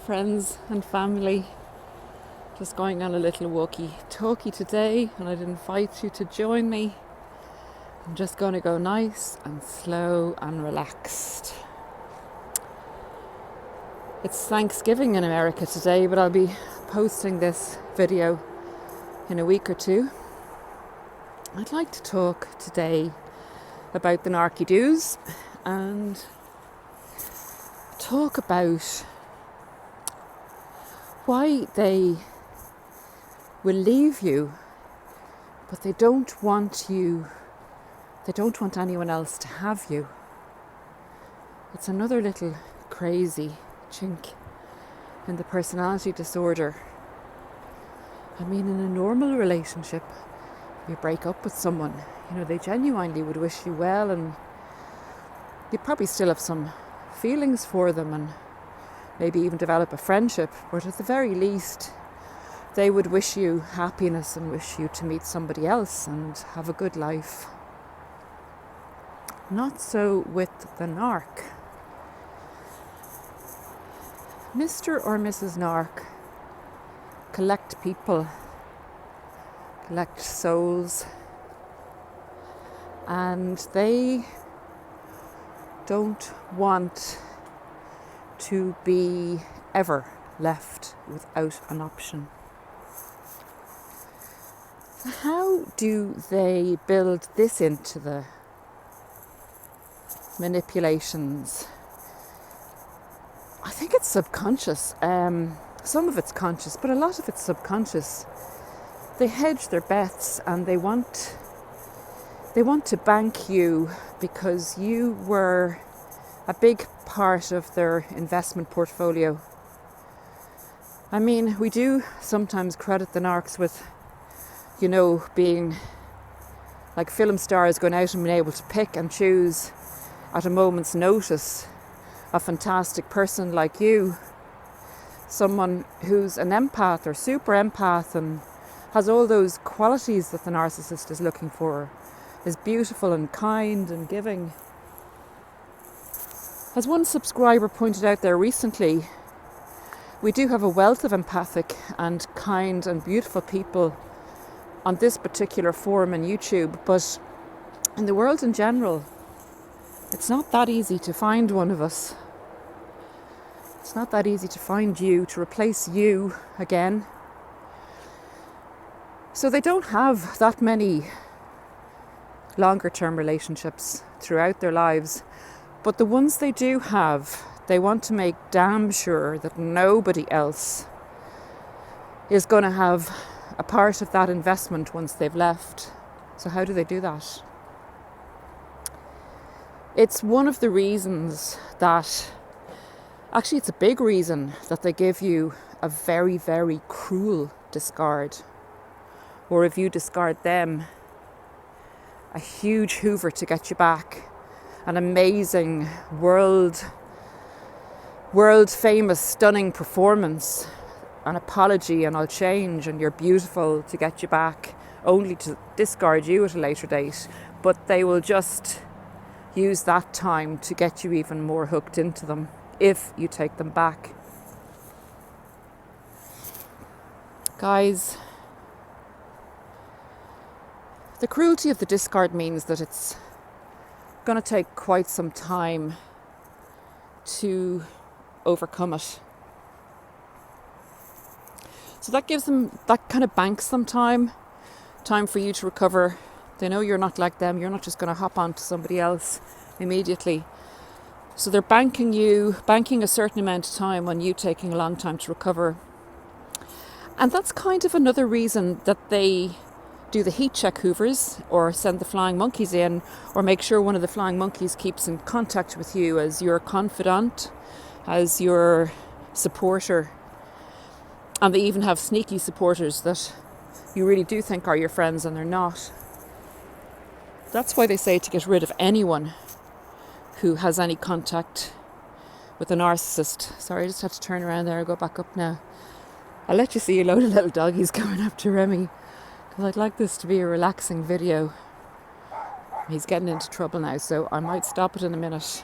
Friends and family, just going on a little walkie talkie today, and I'd invite you to join me. I'm just going to go nice and slow and relaxed. It's Thanksgiving in America today, but I'll be posting this video in a week or two. I'd like to talk today about the narky do's and talk about why they will leave you, but they don't want anyone else to have you. It's another little crazy chink in the personality disorder. I mean, in a normal relationship, you break up with someone, they genuinely would wish you well, and you probably still have some feelings for them and maybe even develop a friendship, but at the very least they would wish you happiness and wish you to meet somebody else and have a good life. Not so with the narc. Mr. or Mrs. Narc collect people, collect souls, and they don't want to be ever left without an option. So how do they build this into the manipulations? I think it's subconscious. Some of it's conscious, but a lot of it's subconscious. They hedge their bets and they want to bank you because you were a big part of their investment portfolio. I mean, we do sometimes credit the narcs with, being like film stars, going out and being able to pick and choose at a moment's notice a fantastic person like you, someone who's an empath or super empath and has all those qualities that the narcissist is looking for, is beautiful and kind and giving. As one subscriber pointed out there recently, we do have a wealth of empathic and kind and beautiful people on this particular forum on YouTube, but in the world in general, it's not that easy to find one of us. It's not that easy to find you, to replace you again. So they don't have that many longer term relationships throughout their lives. But the ones they do have, they want to make damn sure that nobody else is going to have a part of that investment once they've left. So how do they do that? It's one of the reasons that, actually it's a big reason that they give you a very, very cruel discard. Or if you discard them, a huge hoover to get you back. An amazing, world famous, stunning performance, an apology, and I'll change, and you're beautiful to get you back, only to discard you at a later date. But they will just use that time to get you even more hooked into them if you take them back. Guys, the cruelty of the discard means that it's going to take quite some time to overcome it. So that gives them, that kind of banks them time for you to recover. They know you're not like them. You're not just going to hop on to somebody else immediately. So they're banking a certain amount of time on you taking a long time to recover. And that's kind of another reason that they do the heat check hoovers or send the flying monkeys in, or make sure one of the flying monkeys keeps in contact with you as your confidant, as your supporter. And they even have sneaky supporters that you really do think are your friends and they're not. That's why they say to get rid of anyone who has any contact with a narcissist. Sorry, I just had to turn around there and go back up now. I'll let you see a load of little doggies coming up to Remy, because I'd like this to be a relaxing video. He's getting into trouble now, so I might stop it in a minute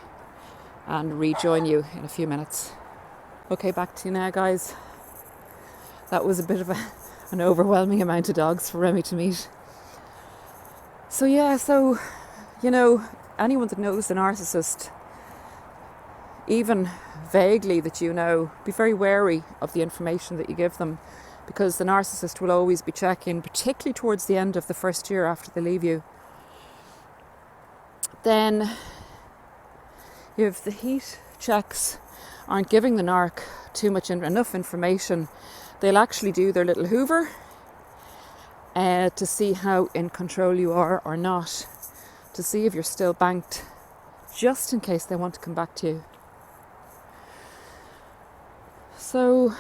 and rejoin you in a few minutes. Okay, back to you now, guys. That was a bit of an overwhelming amount of dogs for Remy to meet. So yeah, anyone that knows the narcissist, even vaguely that be very wary of the information that you give them, because the narcissist will always be checking, particularly towards the end of the first year after they leave you. Then, if the heat checks aren't giving the narc too much enough information, they'll actually do their little hoover to see how in control you are or not, to see if you're still banked, just in case they want to come back to you. So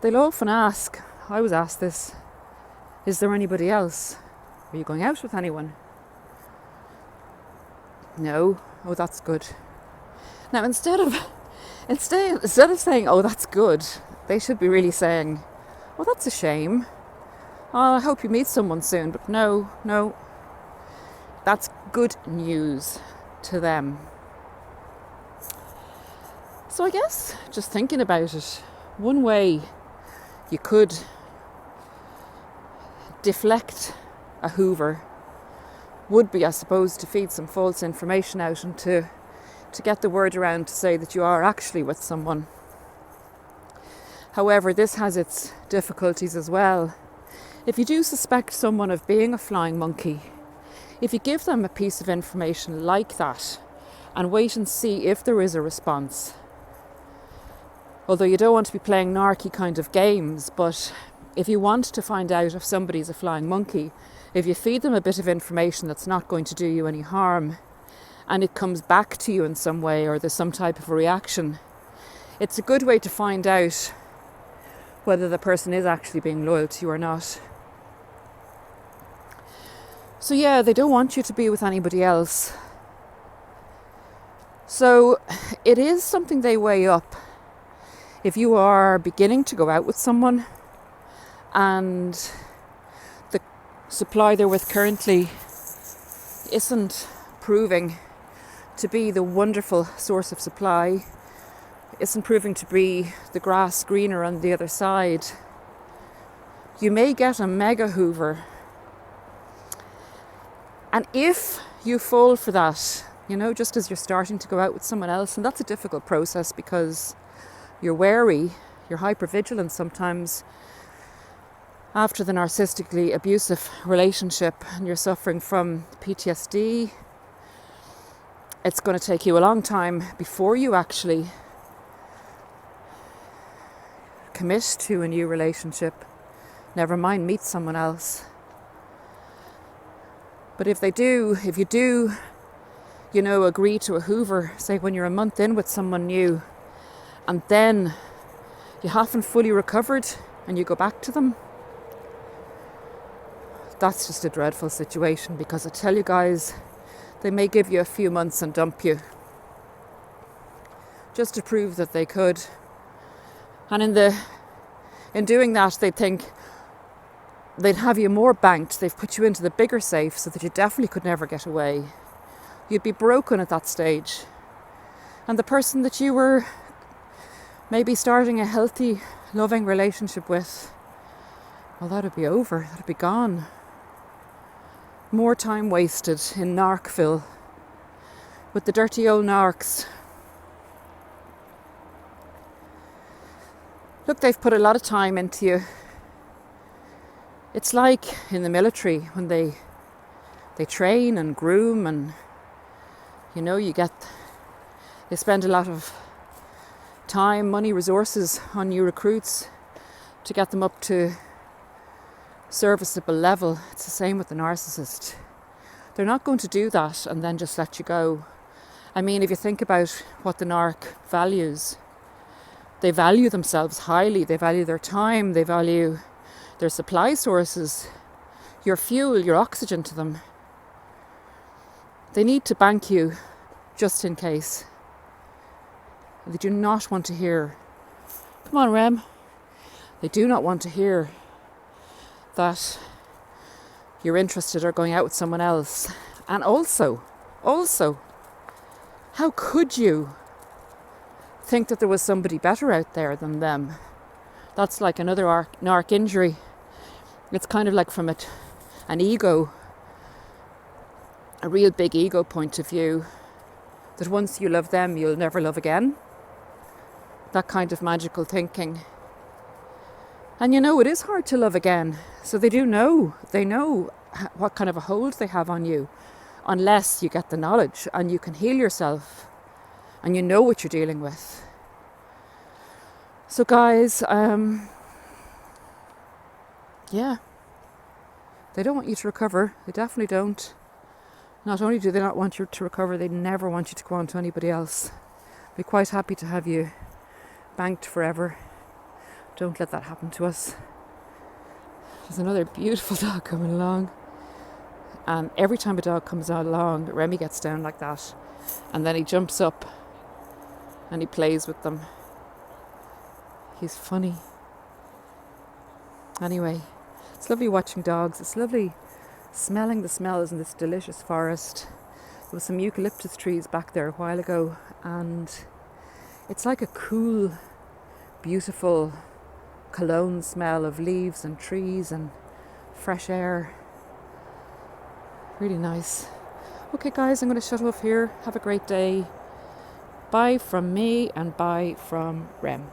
they'll often ask, I was asked this, is there anybody else? Are you going out with anyone? No. Oh, that's good. Now, instead of saying, oh, that's good, they should be really saying, oh, that's a shame. Oh, I hope you meet someone soon. But no. That's good news to them. So I guess, just thinking about it, one way you could deflect a hoover would be, I suppose, to feed some false information out and to get the word around to say that you are actually with someone. However, this has its difficulties as well. If you do suspect someone of being a flying monkey, if you give them a piece of information like that and wait and see if there is a response, although you don't want to be playing narky kind of games, but if you want to find out if somebody's a flying monkey, if you feed them a bit of information that's not going to do you any harm, and it comes back to you in some way, or there's some type of a reaction, it's a good way to find out whether the person is actually being loyal to you or not. So yeah, they don't want you to be with anybody else. So it is something they weigh up. If you are beginning to go out with someone and the supply they're with currently isn't proving to be the wonderful source of supply, isn't proving to be the grass greener on the other side, you may get a mega hoover. And if you fall for that, just as you're starting to go out with someone else, and that's a difficult process because you're wary, you're hypervigilant sometimes after the narcissistically abusive relationship, and you're suffering from PTSD. It's going to take you a long time before you actually commit to a new relationship, never mind meet someone else. But if you do, agree to a hoover, say when you're a month in with someone new, and then you haven't fully recovered and you go back to them, that's just a dreadful situation, because I tell you guys, they may give you a few months and dump you just to prove that they could. And in doing that, they think they'd have you more banked. They've put you into the bigger safe so that you definitely could never get away. You'd be broken at that stage. And the person that you were maybe starting a healthy, loving relationship with, well, that'd be over. That'd be gone. More time wasted in Narcville with the dirty old narcs. Look, they've put a lot of time into you. It's like in the military when they train and groom, and they spend a lot of time, money, resources on new recruits to get them up to serviceable level. It's the same with the narcissist. They're not going to do that and then just let you go. I mean, if you think about what the narc values, they value themselves highly. They value their time. They value their supply sources, your fuel, your oxygen to them. They need to bank you just in case. They do not want to hear, come on, Rem. They do not want to hear that you're interested or going out with someone else. And also, how could you think that there was somebody better out there than them. That's like another narc injury. It's kind of like from an ego, a real big ego point of view, that once you love them, you'll never love again. That kind of magical thinking. And you know, it is hard to love again. So they know what kind of a hold they have on you, unless you get the knowledge and you can heal yourself and you know what you're dealing with. So guys, yeah, they don't want you to recover. They definitely don't. Not only do they not want you to recover, they never want you to go on to anybody else. Be quite happy to have you banked forever. Don't let that happen to us. There's another beautiful dog coming along. And every time a dog comes along, Remy gets down like that. And then he jumps up and he plays with them. He's funny. Anyway, it's lovely watching dogs. It's lovely smelling the smells in this delicious forest. There was some eucalyptus trees back there a while ago, and it's like a cool, beautiful cologne smell of leaves and trees and fresh air. Really nice. Okay guys, I'm going to shut off here. Have a great day. Bye from me and bye from Rem.